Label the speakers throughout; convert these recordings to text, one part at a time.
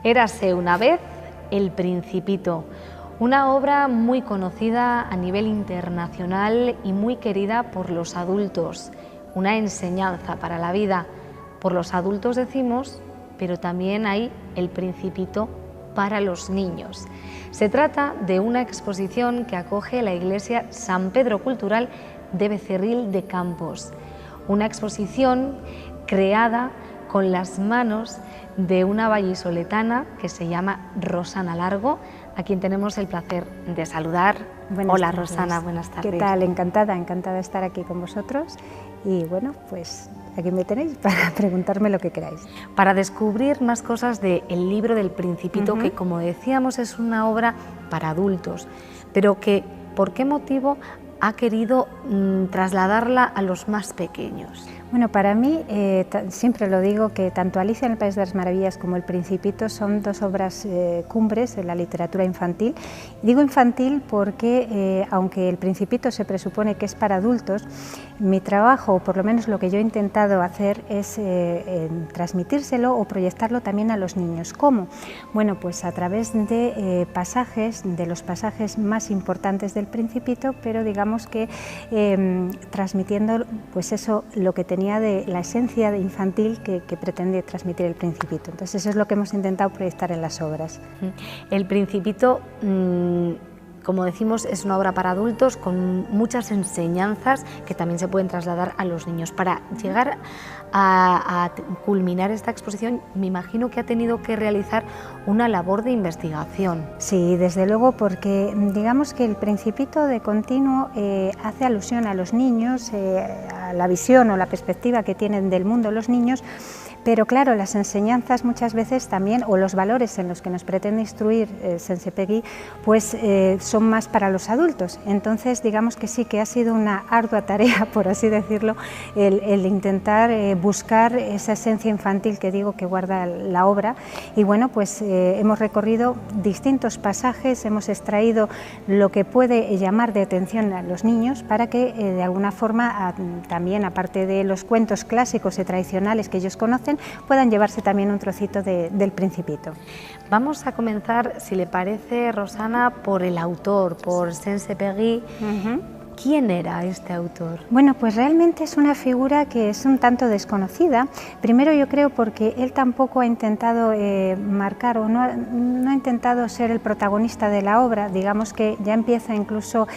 Speaker 1: Érase una vez El Principito, una obra muy conocida a nivel internacional y muy querida por los adultos, una enseñanza para la vida. Por los adultos decimos, pero también hay El Principito para los niños. Se trata de una exposición que acoge la Iglesia San Pedro Cultural de Becerril de Campos, una exposición creada con las manos de una vallisoletana que se llama Rosana Largo, a quien tenemos el placer de saludar. Hola Rosana, buenas tardes.
Speaker 2: ¿Qué tal? Encantada de estar aquí con vosotros y bueno, pues aquí me tenéis para preguntarme lo que queráis.
Speaker 1: Para descubrir más cosas del libro del Principito, que como decíamos es una obra para adultos, pero que ¿por qué motivo ha querido trasladarla a los más pequeños?
Speaker 2: Bueno, para mí, siempre lo digo, que tanto Alicia en el País de las Maravillas como El Principito son dos obras cumbres de la literatura infantil. Digo infantil porque, aunque El Principito se presupone que es para adultos, mi trabajo, o por lo menos lo que yo he intentado hacer, es transmitírselo o proyectarlo también a los niños. ¿Cómo? Bueno, pues a través de pasajes, de los pasajes más importantes del Principito, pero digamos que transmitiendo pues eso, lo que tenía de la esencia de infantil que pretende transmitir El Principito. Entonces eso es lo que hemos intentado proyectar en las obras.
Speaker 1: El Principito, como decimos, es una obra para adultos con muchas enseñanzas que también se pueden trasladar a los niños. Para llegar a culminar esta exposición, me imagino que ha tenido que realizar una labor de investigación.
Speaker 2: Sí, desde luego, porque digamos que El Principito de continuo hace alusión a los niños, a la visión o la perspectiva que tienen del mundo los niños, pero claro, las enseñanzas muchas veces también, o los valores en los que nos pretende instruir Sensepegui, pues son más para los adultos. Entonces, digamos que sí que ha sido una ardua tarea, por así decirlo, el intentar buscar esa esencia infantil que digo que guarda la obra. Y bueno, pues hemos recorrido distintos pasajes, hemos extraído lo que puede llamar de atención a los niños para que de alguna forma también, aparte de los cuentos clásicos y tradicionales que ellos conocen, puedan llevarse también un trocito del Principito.
Speaker 1: Vamos a comenzar, si le parece, Rosana, por el autor, por Sensepegui. ¿Quién era este autor?
Speaker 2: Bueno, pues realmente es una figura que es un tanto desconocida. Primero, yo creo porque él tampoco ha intentado marcar o no ha intentado ser el protagonista de la obra. Digamos que ya empieza incluso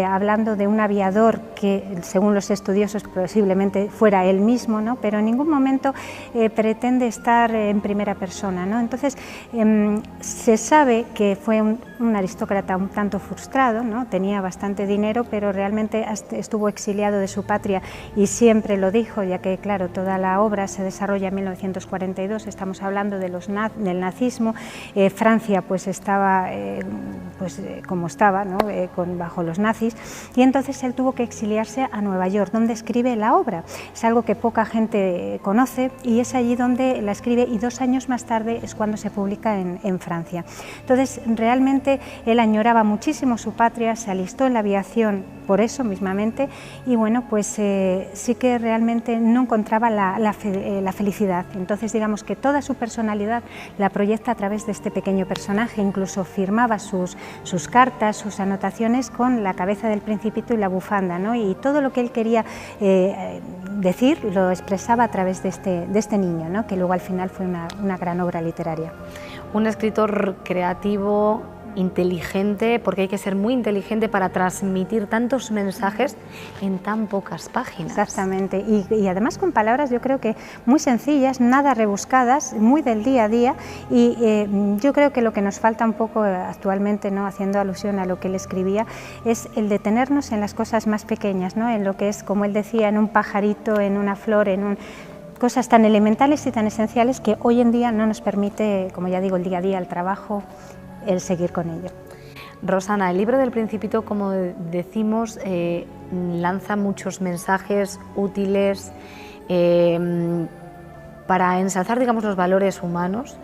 Speaker 2: hablando de un aviador que, según los estudiosos, posiblemente fuera él mismo, ¿no? Pero en ningún momento pretende estar en primera persona, ¿no? Entonces, se sabe que fue un aristócrata un tanto frustrado, ¿no? Tenía bastante dinero, pero realmente estuvo exiliado de su patria y siempre lo dijo, ya que claro, toda la obra se desarrolla en 1942, estamos hablando de del nazismo, Francia pues estaba como estaba, ¿no? Bajo los nazis, y entonces él tuvo que exiliarse a Nueva York, donde escribe la obra. Es algo que poca gente conoce y es allí donde la escribe, y 2 años más tarde es cuando se publica en Francia. Entonces realmente él añoraba muchísimo su patria, se alistó en la aviación por eso mismamente, y bueno, pues sí que realmente no encontraba la felicidad. Entonces digamos que toda su personalidad la proyecta a través de este pequeño personaje. Incluso firmaba sus cartas, sus anotaciones con la cabeza del Principito y la bufanda, ¿no? Y todo lo que él quería decir lo expresaba a través de este niño, ¿no? Que luego al final fue una gran obra literaria.
Speaker 1: Un escritor creativo, inteligente, porque hay que ser muy inteligente para transmitir tantos mensajes en tan pocas páginas.
Speaker 2: Exactamente, y además con palabras yo creo que muy sencillas, nada rebuscadas, muy del día a día, y yo creo que lo que nos falta un poco actualmente, ¿no? Haciendo alusión a lo que él escribía, es el detenernos en las cosas más pequeñas, ¿no? En lo que es, como él decía, en un pajarito, en una flor, cosas tan elementales y tan esenciales que hoy en día no nos permite, como ya digo, el día a día, el trabajo, el seguir con ello.
Speaker 1: Rosana, el libro del Principito, como decimos, lanza muchos mensajes útiles para ensalzar, digamos, los valores humanos,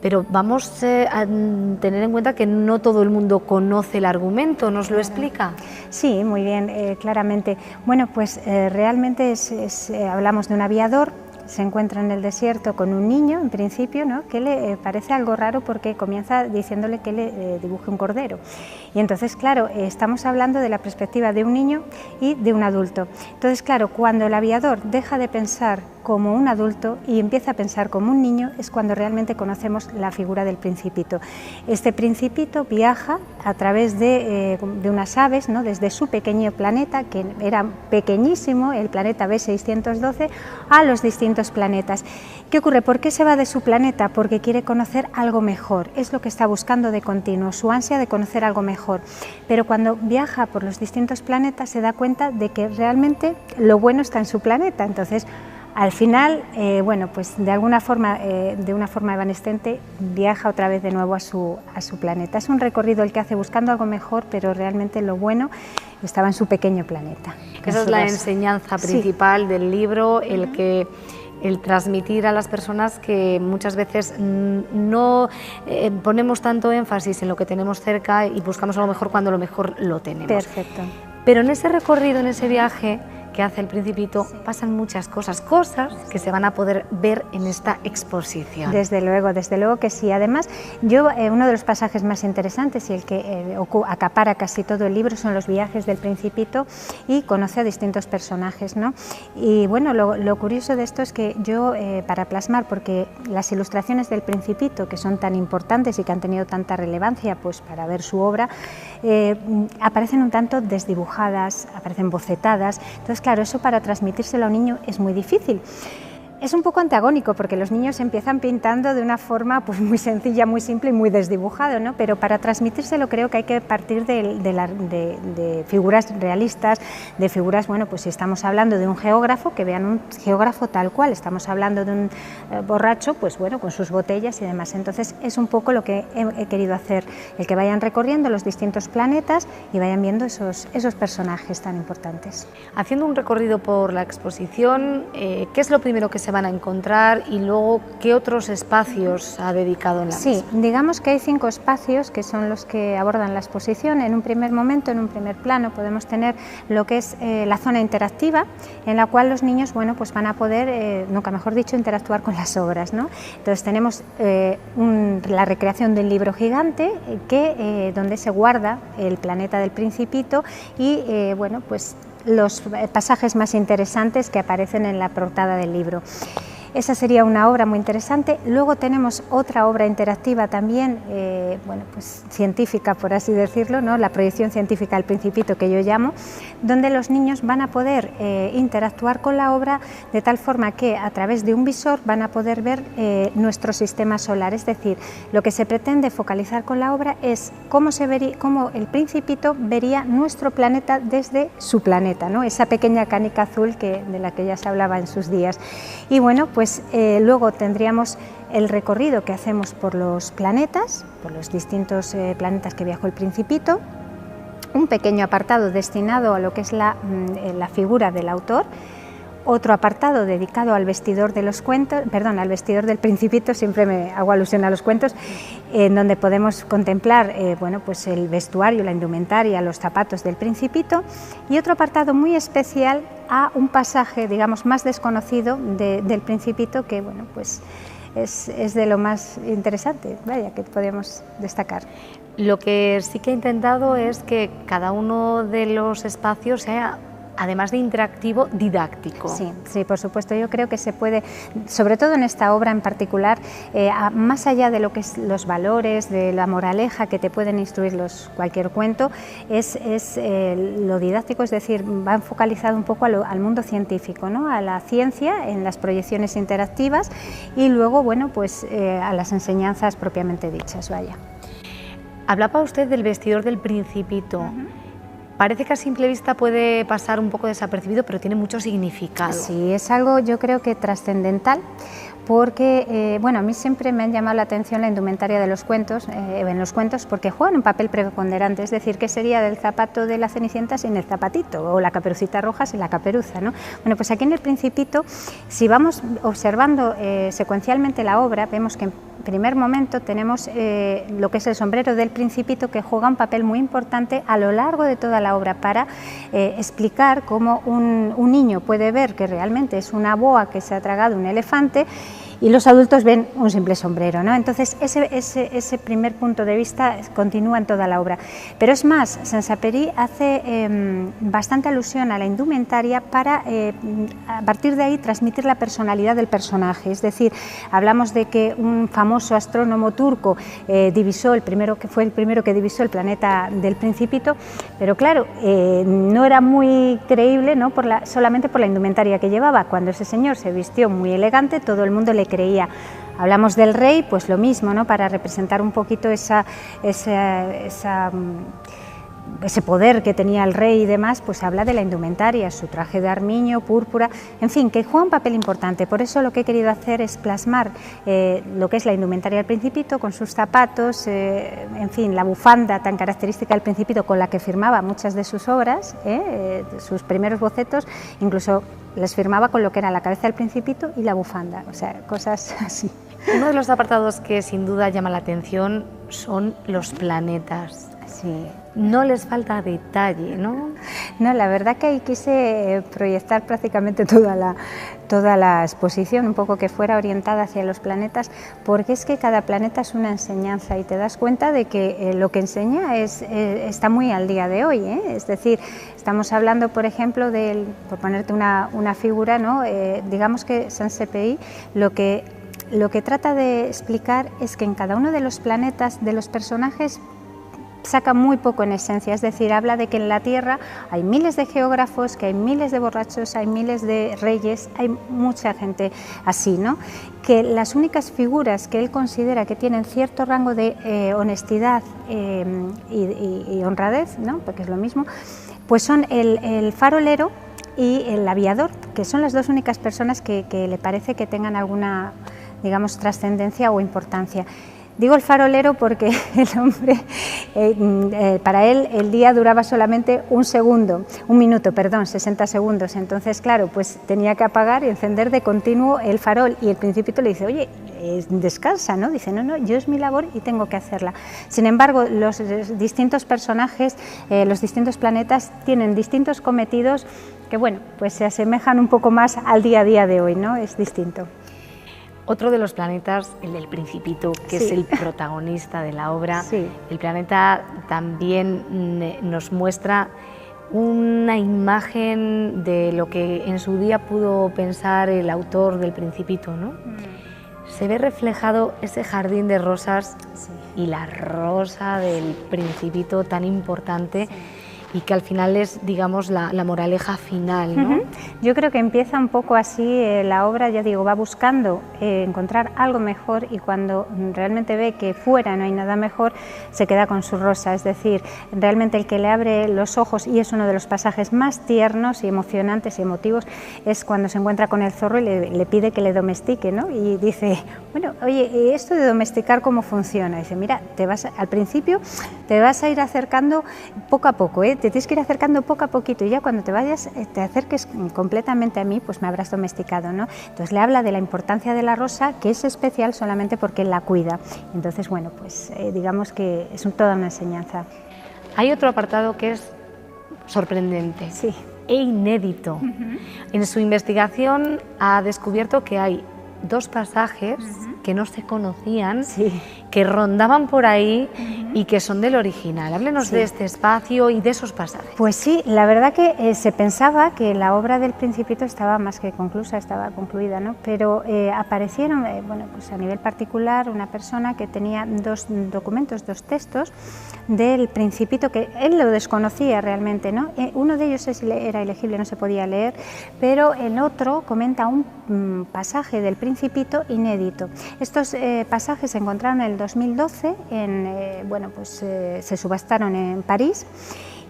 Speaker 1: pero vamos a tener en cuenta que no todo el mundo conoce el argumento. ¿Nos lo explica?
Speaker 2: Sí, muy bien, claramente. Bueno, pues realmente hablamos de un aviador se encuentra en el desierto con un niño, en principio, ¿no?, que le parece algo raro porque comienza diciéndole que le dibuje un cordero. Y entonces, claro, estamos hablando de la perspectiva de un niño y de un adulto. Entonces, claro, cuando el aviador deja de pensar como un adulto y empieza a pensar como un niño, es cuando realmente conocemos la figura del Principito. Este Principito viaja a través de unas aves, ¿no?, desde su pequeño planeta, que era pequeñísimo, el planeta B612, a los distintos planetas. ¿Qué ocurre? ¿Por qué se va de su planeta? Porque quiere conocer algo mejor, es lo que está buscando de continuo, su ansia de conocer algo mejor. Pero cuando viaja por los distintos planetas se da cuenta de que realmente lo bueno está en su planeta. Entonces, al final, bueno, pues de alguna forma, de una forma evanescente, viaja otra vez de nuevo a su planeta. Es un recorrido el que hace buscando algo mejor, pero realmente lo bueno estaba en su pequeño planeta.
Speaker 1: Esa es la enseñanza principal del libro, el transmitir a las personas que muchas veces no ponemos tanto énfasis en lo que tenemos cerca y buscamos a lo mejor cuando lo mejor lo tenemos.
Speaker 2: Perfecto.
Speaker 1: Pero en ese recorrido, en ese viaje que hace el Principito, pasan muchas cosas que se van a poder ver en esta exposición.
Speaker 2: Desde luego que sí. Además, uno de los pasajes más interesantes y el que acapara casi todo el libro son los viajes del Principito y conoce a distintos personajes, ¿no? Y bueno, lo curioso de esto es que yo, para plasmar, porque las ilustraciones del Principito, que son tan importantes y que han tenido tanta relevancia pues para ver su obra, aparecen un tanto desdibujadas, aparecen bocetadas. Entonces, claro, eso para transmitírselo a un niño es muy difícil. Es un poco antagónico porque los niños empiezan pintando de una forma pues muy sencilla, muy simple y muy desdibujado, ¿no? Pero para transmitírselo creo que hay que partir de figuras realistas, de figuras, bueno, pues si estamos hablando de un geógrafo, que vean un geógrafo tal cual, estamos hablando de un borracho, pues bueno, con sus botellas y demás. Entonces es un poco lo que he querido hacer, el que vayan recorriendo los distintos planetas y vayan viendo esos personajes tan importantes.
Speaker 1: Haciendo un recorrido por la exposición, ¿qué es lo primero que se van a encontrar y luego qué otros espacios ha dedicado en la misma?
Speaker 2: Sí, digamos que hay 5 espacios que son los que abordan la exposición. En un primer momento, en un primer plano, podemos tener lo que es la zona interactiva, en la cual los niños, bueno, pues van a poder, nunca mejor dicho, interactuar con las obras, ¿no? Entonces tenemos la recreación del libro gigante, donde se guarda el planeta del Principito y, bueno, pues los pasajes más interesantes que aparecen en la portada del libro. Esa sería una obra muy interesante. Luego tenemos otra obra interactiva también, bueno, pues científica, por así decirlo, ¿no? La proyección científica del Principito, que yo llamo, donde los niños van a poder interactuar con la obra de tal forma que a través de un visor van a poder ver nuestro sistema solar. Es decir, lo que se pretende focalizar con la obra es cómo el Principito vería nuestro planeta desde su planeta, ¿no? Esa pequeña canica azul de la que ya se hablaba en sus días. Y bueno, pues luego tendríamos el recorrido que hacemos por los planetas, por los distintos planetas que viajó el Principito, un pequeño apartado destinado a lo que es la figura del autor, otro apartado dedicado al vestidor de los cuentos, perdón, al vestidor del Principito, siempre me hago alusión a los cuentos, en donde podemos contemplar bueno, pues el vestuario, la indumentaria, los zapatos del Principito, y otro apartado muy especial a un pasaje, digamos, más desconocido del Principito, que bueno, pues es de lo más interesante, vaya, que podemos destacar.
Speaker 1: Lo que sí que he intentado es que cada uno de los espacios sea, además de interactivo, didáctico.
Speaker 2: Sí, sí, por supuesto. Yo creo que se puede, sobre todo en esta obra en particular, más allá de lo que es los valores, de la moraleja que te pueden instruir cualquier cuento, es lo didáctico, es decir, va focalizado un poco al mundo científico, ¿no? A la ciencia en las proyecciones interactivas y luego, bueno, pues a las enseñanzas propiamente dichas, vaya.
Speaker 1: Hablaba usted del vestidor del Principito. Parece que a simple vista puede pasar un poco desapercibido, pero tiene mucho significado.
Speaker 2: Sí, es algo yo creo que trascendental, porque bueno, a mí siempre me han llamado la atención la indumentaria de los cuentos, en los cuentos, porque juegan un papel preponderante, es decir, ¿qué sería del zapato de la Cenicienta sin el zapatito? O la Caperucita Roja sin la caperuza, ¿no? Bueno, pues aquí en El Principito, si vamos observando secuencialmente la obra, vemos que en primer momento tenemos lo que es el sombrero del Principito, que juega un papel muy importante a lo largo de toda la obra para explicar cómo un niño puede ver que realmente es una boa que se ha tragado un elefante y los adultos ven un simple sombrero, ¿no? Entonces ese primer punto de vista continúa en toda la obra. Pero es más, Saint-Exupéry hace bastante alusión a la indumentaria para a partir de ahí transmitir la personalidad del personaje. Es decir, hablamos de que un famoso astrónomo turco fue el primero que divisó el planeta del Principito, pero claro, no era muy creíble, ¿no? Solamente por la indumentaria que llevaba. Cuando ese señor se vistió muy elegante, todo el mundo le creía. Hablamos del rey, pues lo mismo, ¿no? Para representar un poquito ese poder que tenía el rey y demás, pues habla de la indumentaria, su traje de armiño, púrpura, en fin, que juega un papel importante. Por eso lo que he querido hacer es plasmar lo que es la indumentaria del Principito, con sus zapatos, en fin, la bufanda tan característica del Principito con la que firmaba muchas de sus obras, sus primeros bocetos, incluso les firmaba con lo que era la cabeza del Principito y la bufanda, o sea, cosas así.
Speaker 1: Uno de los apartados que sin duda llama la atención son los planetas.
Speaker 2: Sí.
Speaker 1: No les falta detalle, ¿no?
Speaker 2: No, la verdad que ahí quise proyectar prácticamente toda la exposición, un poco que fuera orientada hacia los planetas, porque es que cada planeta es una enseñanza y te das cuenta de que lo que enseña está muy al día de hoy, ¿eh? Es decir, estamos hablando, por ejemplo, por ponerte una figura, ¿no? Digamos que Saint-Exupéry lo que trata de explicar es que en cada uno de los planetas, de los personajes, saca muy poco en esencia, es decir, habla de que en la Tierra hay miles de geógrafos, que hay miles de borrachos, hay miles de reyes, hay mucha gente así, ¿no? Que las únicas figuras que él considera que tienen cierto rango de honestidad y honradez, ¿no? Porque es lo mismo, pues son el farolero y el aviador, que son las dos únicas personas que le parece que tengan alguna, digamos, trascendencia o importancia. Digo el farolero porque el hombre, para él el día duraba solamente un minuto, 60 segundos, entonces claro, pues tenía que apagar y encender de continuo el farol y el Principito le dice, oye, descansa, ¿no? Dice, no, yo es mi labor y tengo que hacerla. Sin embargo, los distintos personajes, los distintos planetas tienen distintos cometidos que, bueno, pues se asemejan un poco más al día a día de hoy, ¿no? Es distinto.
Speaker 1: Otro de los planetas, el del Principito, que
Speaker 2: sí.
Speaker 1: es el protagonista de la obra,
Speaker 2: sí.
Speaker 1: El planeta también nos muestra una imagen de lo que en su día pudo pensar el autor del Principito, ¿no? Se ve reflejado ese jardín de rosas y la rosa del Principito tan importante. Y que al final es, digamos, la moraleja final, ¿no?
Speaker 2: Yo creo que empieza un poco así la obra, ya digo, va buscando encontrar algo mejor y cuando realmente ve que fuera no hay nada mejor, se queda con su rosa, es decir, realmente el que le abre los ojos, y es uno de los pasajes más tiernos y emocionantes y emotivos, es cuando se encuentra con el zorro y le pide que le domestique, ¿no? Y dice, bueno, oye, ¿y esto de domesticar cómo funciona? Y dice, mira, al principio te vas a ir acercando poco a poco, te tienes que ir acercando poco a poquito y ya cuando te acerques completamente a mí, pues me habrás domesticado, ¿no? Entonces le habla de la importancia de la rosa, que es especial solamente porque él la cuida. Entonces, bueno, pues digamos que es toda una enseñanza.
Speaker 1: Hay otro apartado que es sorprendente e inédito. En su investigación ha descubierto que hay dos pasajes que no se conocían, que rondaban por ahí y que son del original. Háblenos de este espacio y de esos pasajes.
Speaker 2: Pues sí, la verdad que se pensaba que la obra del Principito estaba más que conclusa, estaba concluida, ¿no? Pero aparecieron, bueno, pues a nivel particular, una persona que tenía dos documentos, dos textos del Principito, que él lo desconocía realmente, ¿no? Uno de ellos era ilegible, no se podía leer, pero el otro comenta un pasaje del Principito inédito. Estos pasajes se encontraron en el 2012, bueno, pues se subastaron en París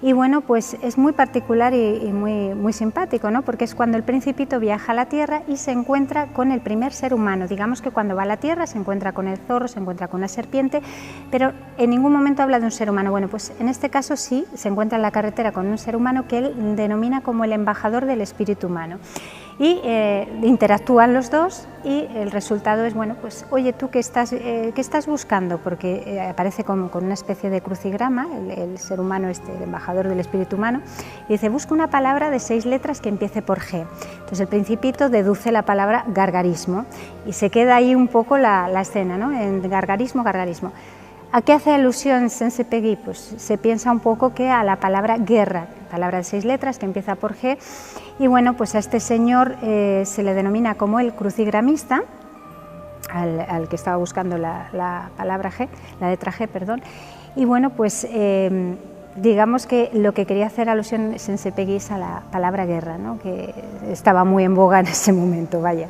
Speaker 2: Y bueno, pues es muy particular y muy simpático, ¿no? Porque es cuando el Principito viaja a la Tierra y se encuentra con el primer ser humano. Digamos que cuando va a la Tierra se encuentra con el zorro, se encuentra con la serpiente, pero en ningún momento habla de un ser humano. Bueno, pues en este caso sí, se encuentra en la carretera con un ser humano que él denomina como el embajador del espíritu humano. Y interactúan los dos y el resultado es, bueno, pues oye, ¿tú qué estás buscando? Porque aparece con una especie de crucigrama, el ser humano, el embajador del espíritu humano, y dice, busca una palabra de 6 letras que empiece por G. Entonces el Principito deduce la palabra gargarismo y se queda ahí un poco la escena, ¿no? En gargarismo, gargarismo. ¿A qué hace alusión Sensepegui? Pues se piensa un poco que a la palabra guerra, palabra de 6 letras que empieza por G, y bueno, pues a este señor se le denomina como el crucigramista, al que estaba buscando la palabra G, la letra G, perdón, y bueno, pues digamos que lo que quería hacer alusión Sensepegui es a la palabra guerra, ¿no? Que estaba muy en boga en ese momento, vaya.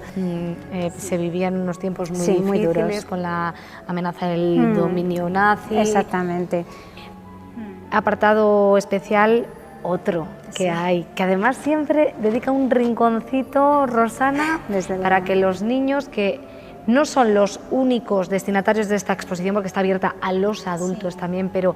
Speaker 1: Se vivían unos tiempos muy
Speaker 2: difíciles,
Speaker 1: muy duros, con la amenaza del dominio nazi.
Speaker 2: Exactamente.
Speaker 1: Apartado especial, otro que hay, que además siempre dedica un rinconcito, Rosana, para que los niños, que no son los únicos destinatarios de esta exposición, porque está abierta a los adultos también, pero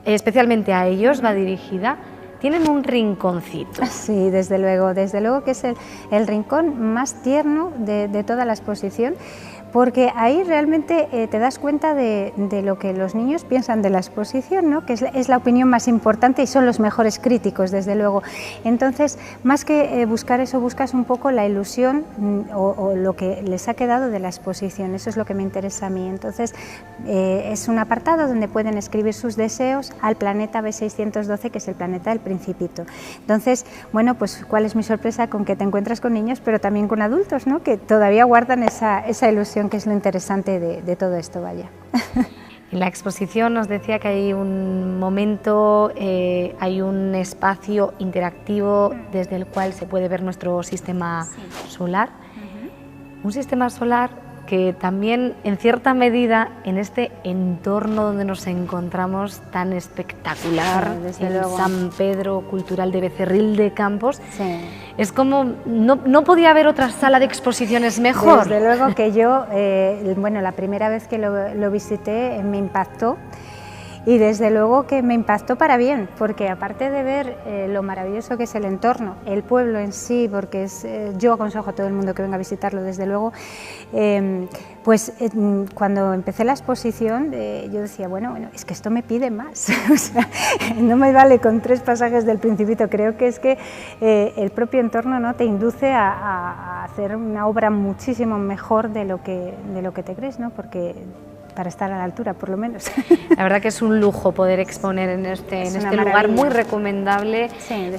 Speaker 1: especialmente a ellos va dirigida, tienen un rinconcito.
Speaker 2: Sí, desde luego que es el rincón más tierno de toda la exposición, porque ahí realmente te das cuenta de lo que los niños piensan de la exposición, ¿no? Que es la opinión más importante y son los mejores críticos, desde luego. Entonces, más que buscar eso, buscas un poco la ilusión o lo que les ha quedado de la exposición, eso es lo que me interesa a mí. Entonces, es un apartado donde pueden escribir sus deseos al planeta B612, que es el planeta del Principito. Entonces, bueno, pues cuál es mi sorpresa con que te encuentras con niños, pero también con adultos, ¿no? Que todavía guardan esa ilusión, que es lo interesante de todo esto, vaya.
Speaker 1: En la exposición nos decía que hay un momento, hay un espacio interactivo desde el cual se puede ver nuestro sistema solar. Un sistema solar que también, en cierta medida, en este entorno donde nos encontramos tan espectacular, en San Pedro Cultural de Becerril de Campos, es como, no podía haber otra sala de exposiciones mejor.
Speaker 2: Desde luego que yo, bueno, la primera vez que lo visité me impactó. Y desde luego que me impactó para bien, porque aparte de ver lo maravilloso que es el entorno, el pueblo en sí, porque yo aconsejo a todo el mundo que venga a visitarlo, desde luego, pues cuando empecé la exposición yo decía, bueno, es que esto me pide más, o sea, no me vale con 3 pasajes del Principito, creo que es que el propio entorno, ¿no?, te induce a hacer una obra muchísimo mejor de lo que te crees, ¿no?, porque para estar a la altura, por lo menos.
Speaker 1: La verdad que es un lujo poder exponer en este lugar, muy recomendable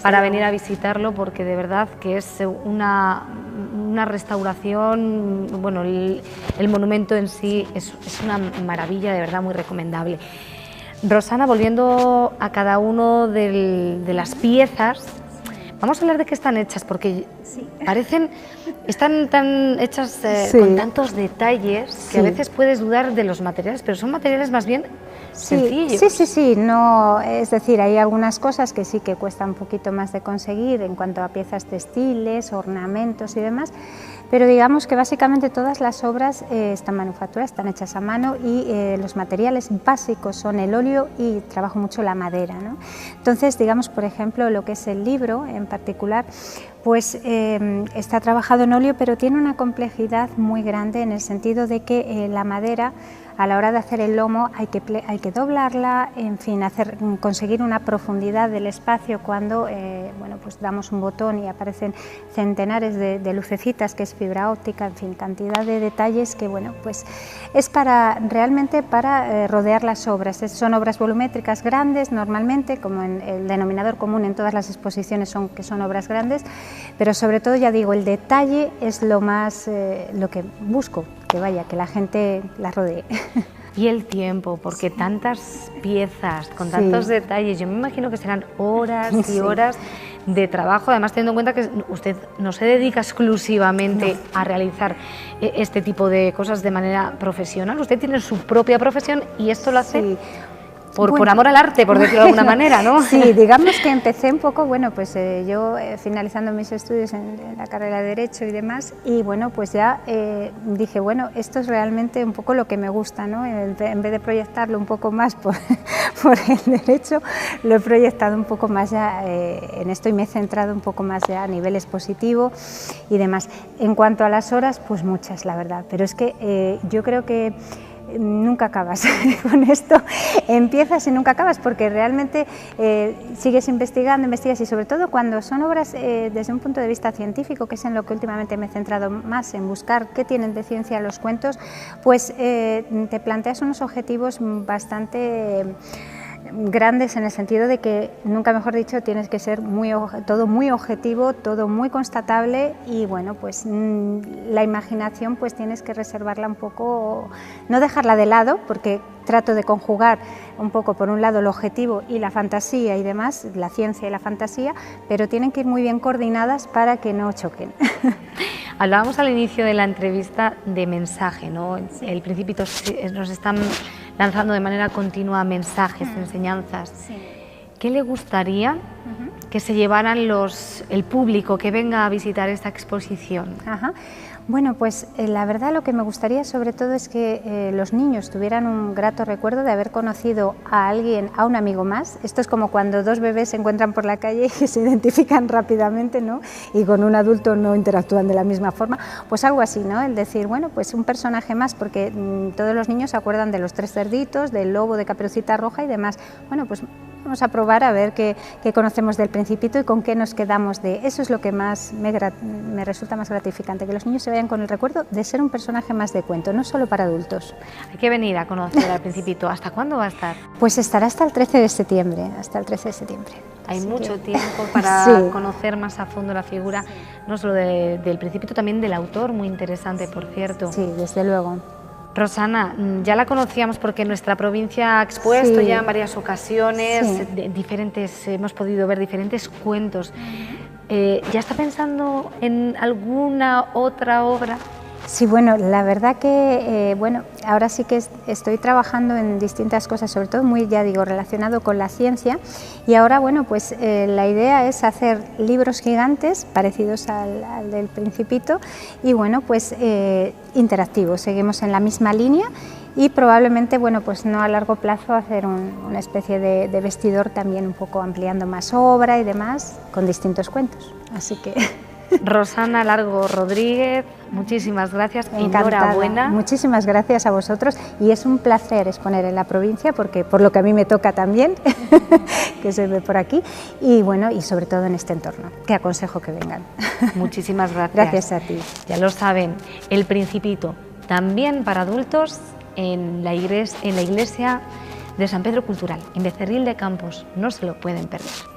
Speaker 1: para venir a visitarlo, porque de verdad que es una restauración, bueno, el monumento en sí es una maravilla, de verdad muy recomendable. Rosana, volviendo a cada uno de las piezas, vamos a hablar de qué están hechas, porque están tan hechas con tantos detalles que a veces puedes dudar de los materiales, pero son materiales más bien sencillos.
Speaker 2: Sí, no, es decir, hay algunas cosas que sí que cuestan un poquito más de conseguir en cuanto a piezas textiles, ornamentos y demás, pero digamos que básicamente todas las obras están manufacturadas, están hechas a mano y los materiales básicos son el óleo y trabajo mucho la madera, ¿no? Entonces, digamos, por ejemplo, lo que es el libro en particular, pues está trabajado en óleo, pero tiene una complejidad muy grande en el sentido de que la madera, a la hora de hacer el lomo, hay que doblarla, en fin, conseguir una profundidad del espacio cuando bueno, pues damos un botón y aparecen centenares de lucecitas, que es fibra óptica, en fin, cantidad de detalles que, bueno, pues es realmente para rodear las obras. Son obras volumétricas grandes normalmente, como en el denominador común en todas las exposiciones que son obras grandes, pero sobre todo, ya digo, el detalle es lo que busco, que la gente las rodee.
Speaker 1: Y el tiempo, porque tantas piezas, con tantos detalles, yo me imagino que serán horas y horas de trabajo, además teniendo en cuenta que usted no se dedica exclusivamente a realizar este tipo de cosas de manera profesional, usted tiene su propia profesión y esto lo hace por amor al arte, por decirlo de alguna manera, ¿no?
Speaker 2: Sí, digamos que empecé un poco, bueno, pues yo finalizando mis estudios en la carrera de Derecho y demás, y bueno, pues ya dije, bueno, esto es realmente un poco lo que me gusta, ¿no? En vez de proyectarlo un poco más por el Derecho, lo he proyectado un poco más ya en esto y me he centrado un poco más ya a nivel expositivo y demás. En cuanto a las horas, pues muchas, la verdad, pero es que yo creo que nunca acabas con esto, empiezas y nunca acabas porque realmente sigues investigando y sobre todo cuando son obras desde un punto de vista científico, que es en lo que últimamente me he centrado más, en buscar qué tienen de ciencia los cuentos, pues te planteas unos objetivos bastante grandes en el sentido de que, nunca mejor dicho, tienes que ser todo muy objetivo, todo muy constatable y bueno, pues la imaginación pues tienes que reservarla un poco, no dejarla de lado, porque trato de conjugar un poco por un lado el objetivo y la fantasía y demás, la ciencia y la fantasía, pero tienen que ir muy bien coordinadas para que no choquen.
Speaker 1: Hablábamos al inicio de la entrevista de mensaje, ¿no? Sí. El Principito nos están lanzando de manera continua mensajes, enseñanzas. Sí. ¿Qué le gustaría que se llevaran el público que venga a visitar esta exposición?
Speaker 2: Ajá. Bueno, pues la verdad lo que me gustaría sobre todo es que los niños tuvieran un grato recuerdo de haber conocido a alguien, a un amigo más. Esto es como cuando dos bebés se encuentran por la calle y se identifican rápidamente, ¿no? Y con un adulto no interactúan de la misma forma. Pues algo así, ¿no? El decir, bueno, pues un personaje más, porque todos los niños se acuerdan de los tres cerditos, del lobo de Caperucita Roja y demás. Bueno, pues vamos a probar a ver qué conocemos del Principito y con qué nos quedamos de... Eso es lo que más me resulta más gratificante, que los niños se vayan con el recuerdo de ser un personaje más de cuento, no solo para adultos.
Speaker 1: Hay que venir a conocer al Principito. ¿Hasta cuándo va a estar?
Speaker 2: Pues estará hasta el 13 de septiembre,
Speaker 1: Hay mucho tiempo para conocer más a fondo la figura, no solo del Principito, también del autor, muy interesante, por cierto.
Speaker 2: Sí, desde luego.
Speaker 1: Rosana, ya la conocíamos porque nuestra provincia ha expuesto ya en varias ocasiones, hemos podido ver diferentes cuentos. ¿Ya está pensando en alguna otra obra?
Speaker 2: Sí, bueno, la verdad que ahora sí que estoy trabajando en distintas cosas, sobre todo muy, ya digo, relacionado con la ciencia, y ahora, bueno, pues la idea es hacer libros gigantes parecidos al del Principito y, bueno, pues interactivos. Seguimos en la misma línea y probablemente, bueno, pues no a largo plazo hacer una especie de vestidor también un poco ampliando más obra y demás con distintos cuentos, así que...
Speaker 1: Rosana Largo Rodríguez, muchísimas gracias,
Speaker 2: encantada.
Speaker 1: Enhorabuena.
Speaker 2: Muchísimas gracias a vosotros y es un placer exponer en la provincia porque por lo que a mí me toca también, que se ve por aquí, y bueno, y sobre todo en este entorno, que aconsejo que vengan.
Speaker 1: Muchísimas gracias.
Speaker 2: Gracias a ti.
Speaker 1: Ya lo saben, El Principito, también para adultos en la iglesia de San Pedro Cultural, en Becerril de Campos, no se lo pueden perder.